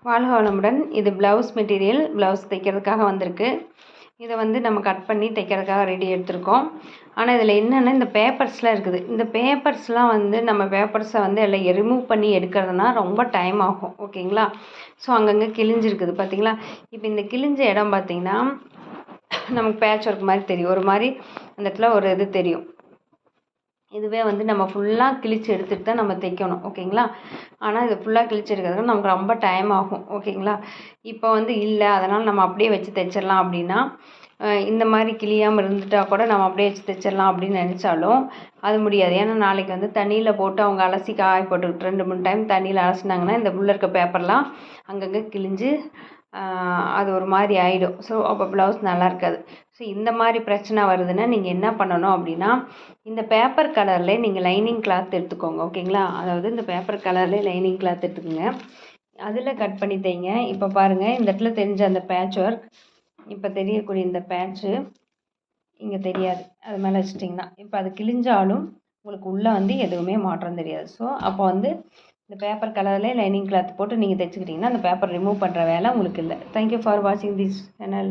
வாழ்க வளமுடன். இது ப்ளவுஸ் மெட்டீரியல், ப்ளவுஸ் தைக்கிறதுக்காக வந்திருக்கு. இதை வந்து நம்ம கட் பண்ணி தைக்கிறதுக்காக ரெடி எடுத்திருக்கோம். ஆனால் இதில் என்னென்னா இந்த பேப்பர்ஸ்லாம் இருக்குது. இந்த பேப்பர்ஸ்லாம் வந்து நம்ம பேப்பர்ஸை வந்து எல்லாம் ரிமூவ் பண்ணி எடுக்கிறதுனா ரொம்ப டைம் ஆகும். ஓகேங்களா? ஸோ அங்கங்கே கிழிஞ்சிருக்குது பார்த்தீங்களா? இப்போ இந்த கிழிஞ்ச இடம் பார்த்தீங்கன்னா நமக்கு பேட்ச் ஒர்க் மாதிரி தெரியும். ஒரு மாதிரி அந்த இடத்துல ஒரு இது தெரியும். இதுவே வந்து நம்ம ஃபுல்லாக கிழிச்சு எடுத்துகிட்டு தான் நம்ம தைக்கணும். ஓகேங்களா? ஆனால் இது ஃபுல்லாக கிழிச்சு எடுக்கிறதுக்கு நமக்கு ரொம்ப டைம் ஆகும். ஓகேங்களா? இப்போ வந்து இல்லை, அதனால் நம்ம அப்படியே வச்சு தைச்சிடலாம் அப்படின்னா இந்த மாதிரி கிழியாமல் இருந்துட்டால் கூட நம்ம அப்படியே வச்சு தைச்சிடலாம் அப்படின்னு நினச்சாலும் அது முடியாது. ஏன்னா நாளைக்கு வந்து தண்ணியில் போட்டு அவங்க அலசி காய போட்டுக்கிட்டு 2-3 டைம் தண்ணியில் அலசினாங்கன்னா இந்த உள்ளே இருக்க பேப்பர்லாம் அங்கங்கே கிழிஞ்சு அது ஒரு மாதிரி ஆகிடும். ஸோ அப்போ ப்ளவுஸ் நல்லா இருக்காது. ஸோ இந்த மாதிரி பிரச்சனை வருதுன்னா நீங்கள் என்ன பண்ணணும் அப்படின்னா இந்த பேப்பர் கலரில் நீங்கள் லைனிங் கிளாத் எடுத்துக்கோங்க. ஓகேங்களா? அதாவது இந்த பேப்பர் கலரில் லைனிங் கிளாத் எடுத்துக்கோங்க. அதில் கட் பண்ணி தைங்க. இப்போ பாருங்கள், இந்த இடத்துல தெரிஞ்ச அந்த பேட்ச் ஒர்க், இப்போ தெரியக்கூடிய இந்த பேட்ச்சு இங்கே தெரியாது. அது மேலே வச்சிட்டிங்கன்னா இப்போ அது கிழிஞ்சாலும் உங்களுக்கு உள்ளே வந்து எதுவுமே மாற்றம் தெரியாது. ஸோ அப்போ வந்து இந்த பேப்பர் கலரில் லைனிங் கிளாத் போட்டு நீங்கள் தைச்சிக்கிட்டிங்கன்னா அந்த பேப்பர் ரிமூவ் பண்ணுற வேலை உங்களுக்கு இல்லை. தேங்க்யூ ஃபார் வாட்சிங் திஸ் சேனல்.